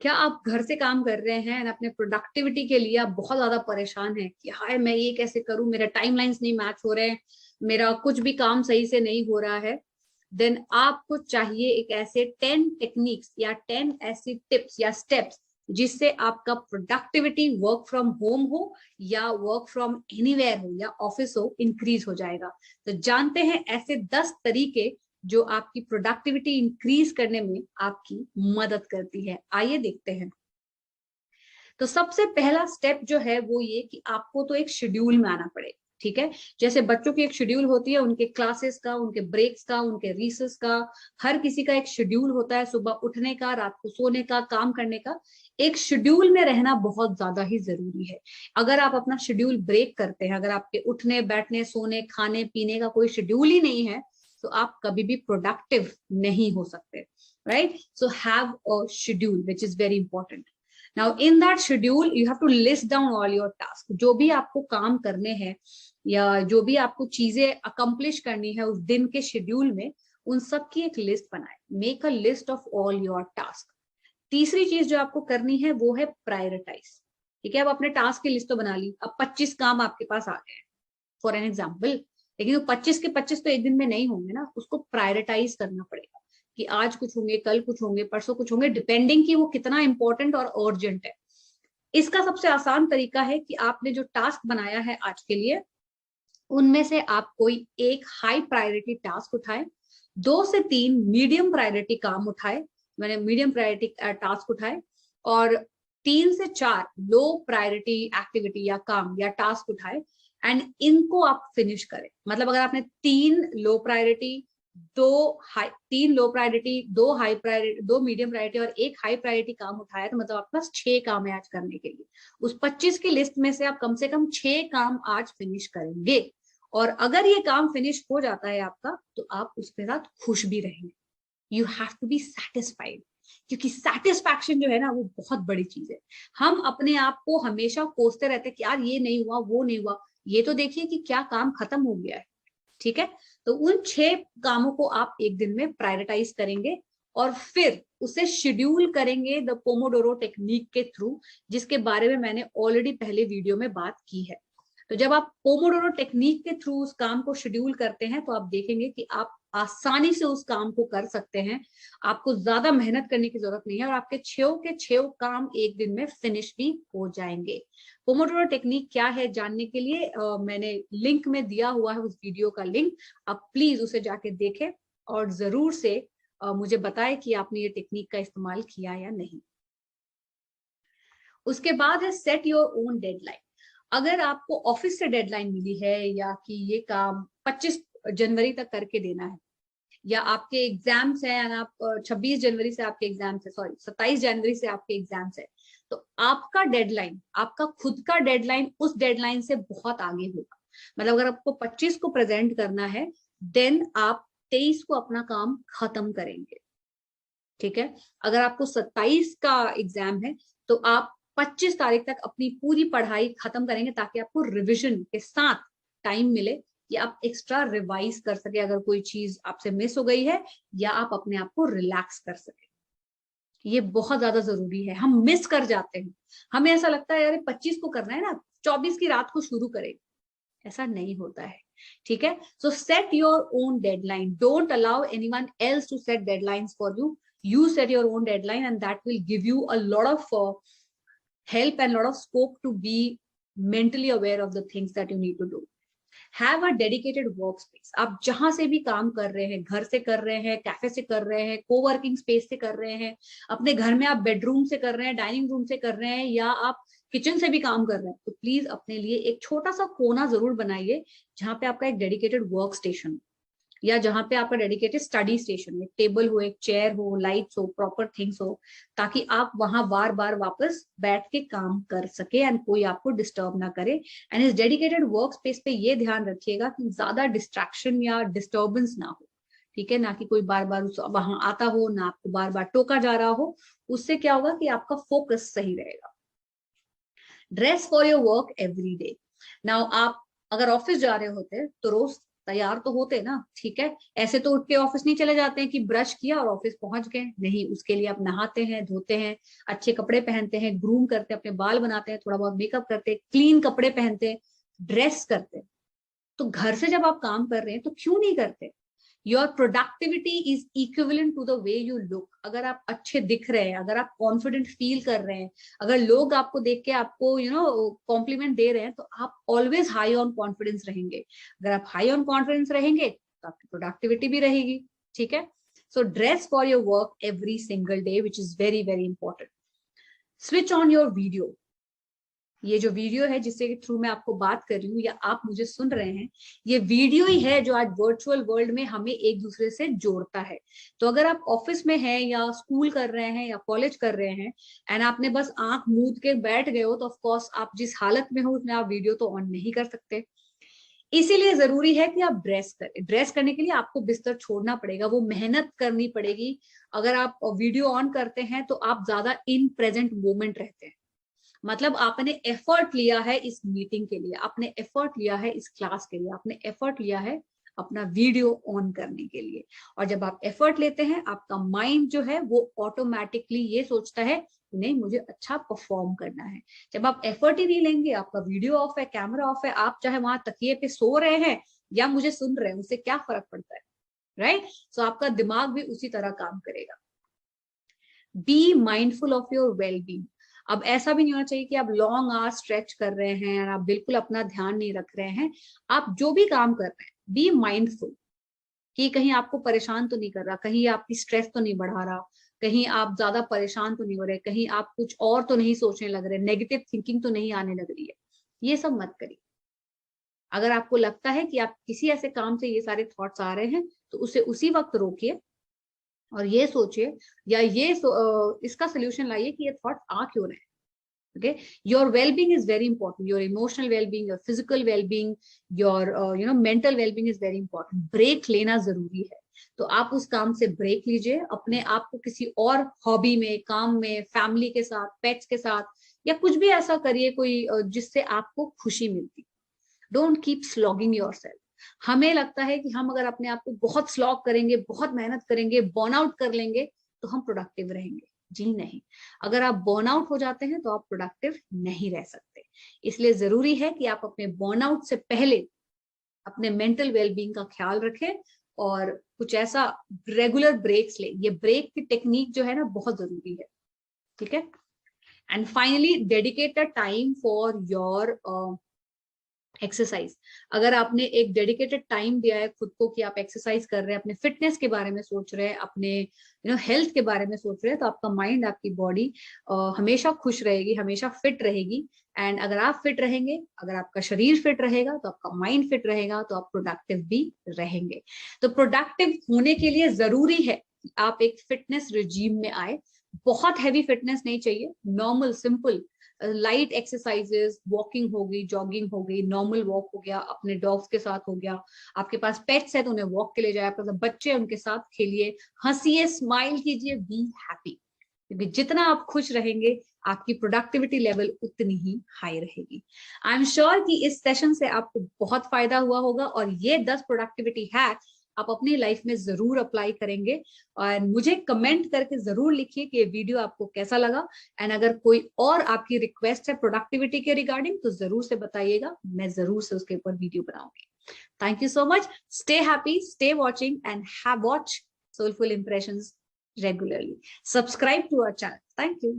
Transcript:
क्या आप घर से काम कर रहे हैं और अपने प्रोडक्टिविटी के लिए आप बहुत ज्यादा परेशान हैं कि हाय मैं ये कैसे करूं, मेरे टाइमलाइंस नहीं मैच हो रहे हैं, मेरा कुछ भी काम सही से नहीं हो रहा है। देन आपको चाहिए एक ऐसे 10 टेक्निक्स या 10 ऐसी टिप्स या स्टेप्स जिससे आपका प्रोडक्टिविटी वर्क फ्रॉम होम हो या वर्क फ्रॉम एनीवेयर हो या ऑफिस हो, इंक्रीज हो जाएगा। तो जानते हैं ऐसे 10 तरीके जो आपकी प्रोडक्टिविटी इंक्रीज करने में आपकी मदद करती है। आइए देखते हैं। तो सबसे पहला स्टेप जो है वो ये कि आपको तो एक शेड्यूल में आना पड़ेगा। ठीक है, जैसे बच्चों की एक शेड्यूल होती है, उनके क्लासेस का, उनके ब्रेक्स का, उनके रिसेस का, हर किसी का एक शेड्यूल होता है, सुबह उठने का, रात को सोने का, काम करने का। एक शेड्यूल में रहना बहुत ज्यादा ही जरूरी है। अगर आप अपना शेड्यूल ब्रेक करते हैं, अगर आपके उठने बैठने सोने खाने पीने का कोई शेड्यूल ही नहीं है, तो आप कभी भी प्रोडक्टिव नहीं हो सकते। Right, so have a schedule which is very important. Now in that schedule you have to list down all your task. जो भी आपको काम करने हैं या जो भी आपको चीजें अकम्प्लिश करनी है उस दिन के शेड्यूल में, उन सब की एक लिस्ट बनाए। Make a list of all your task. तीसरी चीज जो आपको करनी है वो है प्रायोरिटाइज। ठीक है, अब अपने टास्क की लिस्ट तो बना ली, अब 25 काम आपके पास आ गए फॉर एन एग्जाम्पल, लेकिन वो 25 के 25 तो एक दिन में नहीं होंगे ना, उसको प्रायोरिटाइज करना पड़ेगा कि आज कुछ होंगे, कल कुछ होंगे, परसों कुछ होंगे, डिपेंडिंग कि वो कितना इंपॉर्टेंट और अर्जेंट है। इसका सबसे आसान तरीका है कि आपने जो टास्क बनाया है आज के लिए, उनमें से आप कोई एक हाई प्रायोरिटी टास्क उठाए, 2 से 3 मीडियम प्रायोरिटी काम उठाए, मैंने मीडियम प्रायोरिटी टास्क उठाए, और 3 से 4 लो प्रायोरिटी एक्टिविटी या काम या टास्क उठाए, एंड इनको आप फिनिश करें। मतलब अगर आपने 3 low priority, 3 low priority, 2 high priority, 2 medium priority और एक हाई प्रायोरिटी काम उठाया, तो मतलब आपके पास 6 काम है आज करने के लिए। उस 25 की लिस्ट में से आप कम से कम 6 काम आज फिनिश करेंगे। और अगर ये काम फिनिश हो जाता है आपका, तो आप उसके साथ खुश भी रहेंगे। You have to be satisfied, क्योंकि सेटिस्फैक्शन जो है ना वो बहुत बड़ी चीज है। हम अपने आप को हमेशा कोसते रहते हैं कि यार ये नहीं हुआ, वो नहीं हुआ। ये तो देखिए कि क्या काम खत्म हो गया है। ठीक है, तो उन 6 कामों को आप एक दिन में प्रायोरिटाइज करेंगे और फिर उसे शेड्यूल करेंगे द पोमोडोरो टेक्निक के थ्रू, जिसके बारे में मैंने ऑलरेडी पहले वीडियो में बात की है। तो जब आप पोमोडोरो टेक्निक के थ्रू उस काम को शेड्यूल करते हैं, तो आप देखेंगे कि आप आसानी से उस काम को कर सकते हैं। आपको ज्यादा मेहनत करने की जरूरत नहीं है और आपके 6 के 6 काम एक दिन में फिनिश भी हो जाएंगे। पोमोडोरो टेक्निक क्या है जानने के लिए मैंने लिंक में दिया हुआ है उस वीडियो का लिंक, आप प्लीज उसे जाके देखें और जरूर से मुझे बताएं कि आपने ये टेक्निक का इस्तेमाल किया या नहीं। उसके बाद है सेट योर ओन डेडलाइन। अगर आपको ऑफिस से डेडलाइन मिली है या कि ये काम 25 जनवरी तक करके देना है, या आपके एग्जाम्स हैं, आप 26 जनवरी से आपके एग्जाम्स है, सॉरी 27 जनवरी से आपके एग्जाम्स है, तो आपका डेडलाइन, आपका खुद का डेडलाइन उस डेडलाइन से बहुत आगे होगा। मतलब अगर आपको 25 को प्रेजेंट करना है, देन आप 23 को अपना काम खत्म करेंगे। ठीक है, अगर आपको 27 का एग्जाम है, तो आप 25 तारीख तक अपनी पूरी पढ़ाई खत्म करेंगे, ताकि आपको रिविजन के साथ टाइम मिले कि आप एक्स्ट्रा रिवाइज कर सके अगर कोई चीज आपसे मिस हो गई है, या आप अपने आप को रिलैक्स कर सके। ये बहुत ज्यादा जरूरी है, हम मिस कर जाते हैं। हमें ऐसा लगता है यार 25 को करना है ना, 24 की रात को शुरू करें। ऐसा नहीं होता है। ठीक है, so set your own deadline, don't allow anyone else to set deadlines for you. You set your own deadline and that will give you a lot of help and lot of scope to be mentally aware of the things that you need to do. Have a dedicated workspace. आप जहां से भी काम कर रहे हैं, घर से कर रहे हैं, कैफे से कर रहे हैं, कोवर्किंग स्पेस से कर रहे हैं, अपने घर में आप बेडरूम से कर रहे हैं, डाइनिंग रूम से कर रहे हैं, या आप किचन से भी काम कर रहे हैं, तो प्लीज अपने लिए एक छोटा सा कोना जरूर बनाइए जहां पे आपका एक डेडिकेटेड वर्क स्टेशन, या जहां पे आपका डेडिकेटेड स्टडी स्टेशन, एक टेबल हो, एक चेयर हो, लाइट्स हो, प्रॉपर थिंग्स हो, ताकि आप वहां बार बार वापस बैठ के काम कर सके एंड कोई आपको डिस्टर्ब ना करे। एंड इस डेडिकेटेड वर्क स्पेस पे ये ध्यान रखिएगा कि ज्यादा डिस्ट्रैक्शन या डिस्टर्बेंस ना हो। ठीक है, ना कि कोई बार बार वहां आता हो, ना आपको बार बार टोका जा रहा हो। उससे क्या होगा कि आपका फोकस सही रहेगा। Dress for your work every day. Now आप अगर ऑफिस जा रहे होते हैं तो रोज तैयार तो होते ना, ठीक है। ऐसे तो उठ के ऑफिस नहीं चले जाते हैं कि ब्रश किया और ऑफिस पहुंच गए, नहीं, उसके लिए आप नहाते हैं, धोते हैं, अच्छे कपड़े पहनते हैं, ग्रूम करते हैं, अपने बाल बनाते हैं, थोड़ा बहुत मेकअप करते हैं, क्लीन कपड़े पहनते हैं, ड्रेस करते हैं। तो घर से जब आप काम कर रहे हैं तो क्यों नहीं करते? Your productivity is equivalent to the way you look. अगर आप अच्छे दिख रहे हैं, अगर आप कॉन्फिडेंट फील कर रहे हैं, अगर लोग आपको देख के आपको कॉम्प्लीमेंट दे रहे हैं, तो आप ऑलवेज हाई ऑन कॉन्फिडेंस रहेंगे। अगर आप हाई ऑन कॉन्फिडेंस रहेंगे तो आपकी प्रोडक्टिविटी भी रहेगी, ठीक है। So dress for your work every single day, which is very very important. Switch on your video. ये जो वीडियो है जिसके थ्रू मैं आपको बात कर रही हूँ या आप मुझे सुन रहे हैं, ये वीडियो ही है जो आज वर्चुअल वर्ल्ड में हमें एक दूसरे से जोड़ता है। तो अगर आप ऑफिस में हैं या स्कूल कर रहे हैं या कॉलेज कर रहे हैं एंड आपने बस आंख मूंद के बैठ गए हो, तो ऑफ कोर्स आप जिस हालत में हो उसमें आप वीडियो तो ऑन नहीं कर सकते। इसीलिए जरूरी है कि आप ड्रेस करें। ड्रेस करने के लिए आपको बिस्तर छोड़ना पड़ेगा, वो मेहनत करनी पड़ेगी। अगर आप वीडियो ऑन करते हैं तो आप ज्यादा इन प्रेजेंट मोमेंट रहते हैं, मतलब आपने एफर्ट लिया है इस मीटिंग के लिए, आपने एफर्ट लिया है इस क्लास के लिए, आपने एफर्ट लिया है अपना वीडियो ऑन करने के लिए। और जब आप एफर्ट लेते हैं, आपका माइंड जो है वो ऑटोमेटिकली ये सोचता है नहीं, मुझे अच्छा परफॉर्म करना है। जब आप एफर्ट ही नहीं लेंगे, आपका वीडियो ऑफ है, कैमरा ऑफ है, आप चाहे वहां तकिए पे सो रहे हैं या मुझे सुन रहे हैं, उससे क्या फर्क पड़ता है, राइट। सो आपका दिमाग भी उसी तरह काम करेगा। Be mindful of your wellbeing. अब ऐसा भी नहीं होना चाहिए कि आप लॉन्ग आवर्स स्ट्रेच कर रहे हैं और आप बिल्कुल अपना ध्यान नहीं रख रहे हैं। आप जो भी काम कर रहे हैं, बी माइंडफुल कि कहीं आपको परेशान तो नहीं कर रहा, कहीं आपकी स्ट्रेस तो नहीं बढ़ा रहा, कहीं आप ज्यादा परेशान तो नहीं हो रहे, कहीं आप कुछ और तो नहीं सोचने लग रहे, नेगेटिव थिंकिंग तो नहीं आने लग रही है। ये सब मत करिए। अगर आपको लगता है कि आप किसी ऐसे काम से ये सारे थॉट्स आ रहे हैं, तो उसे उसी वक्त रोकिए और ये सोचिए या इसका सोल्यूशन लाइए कि ये थॉट आ क्यों रहे हैं। Okay, your well-being is very important. Your emotional well-being, your physical well-being, your mental well-being is very important. Break लेना जरूरी है। तो आप उस काम से ब्रेक लीजिए, अपने आप को किसी और हॉबी में, काम में, फैमिली के साथ, पेट्स के साथ, या कुछ भी ऐसा करिए कोई जिससे आपको खुशी मिलती। Don't keep slogging yourself. हमें लगता है कि हम अगर अपने आप को बहुत स्लॉग करेंगे, बहुत मेहनत करेंगे, बर्न आउट कर लेंगे तो हम प्रोडक्टिव रहेंगे। जी नहीं, अगर आप बर्न आउट हो जाते हैं तो आप प्रोडक्टिव नहीं रह सकते। इसलिए जरूरी है कि आप अपने बर्न आउट से पहले अपने मेंटल वेलबींग का ख्याल रखें और कुछ ऐसा रेगुलर ब्रेक्स ले। ये ब्रेक की टेक्निक जो है ना, बहुत जरूरी है, ठीक है। And finally, dedicate a time for your exercise. अगर आपने एक डेडिकेटेड टाइम दिया है खुद को कि आप एक्सरसाइज कर रहे हैं, अपने फिटनेस के बारे में सोच रहे हैं, अपने हेल्थ के बारे में सोच रहे हैं, तो आपका माइंड, आपकी बॉडी हमेशा खुश रहेगी, हमेशा फिट रहेगी। एंड अगर आप फिट रहेंगे, अगर आपका शरीर फिट रहेगा, तो आपका माइंड फिट रहेगा, तो आप प्रोडक्टिव भी रहेंगे। तो प्रोडक्टिव होने के लिए जरूरी है कि आप एक फिटनेस रिजीम में आए। बहुत हैवी फिटनेस नहीं चाहिए, normal simple light exercises, walking हो गई, जॉगिंग हो गई, नॉर्मल वॉक हो गया, अपने डॉग्स के साथ हो गया, आपके पास पेट्स है तो उन्हें वॉक के लिए जाए, आपके बच्चे हैं उनके साथ खेलिए, हंसिए, स्माइल कीजिए, बी हैप्पी। क्योंकि जितना आप खुश रहेंगे, आपकी प्रोडक्टिविटी लेवल उतनी ही हाई रहेगी। आई एम श्योर कि इस सेशन से आपको बहुत फायदा हुआ होगा और ये 10 प्रोडक्टिविटी हैक आप अपनी लाइफ में जरूर अप्लाई करेंगे। और मुझे कमेंट करके जरूर लिखिए कि ये वीडियो आपको कैसा लगा। एंड अगर कोई और आपकी रिक्वेस्ट है प्रोडक्टिविटी के रिगार्डिंग, तो जरूर से बताइएगा, मैं जरूर से उसके ऊपर वीडियो बनाऊंगी। Thank you so much. Stay happy, stay watching and have watch Soulful Impressions regularly. Subscribe to our channel. Thank you.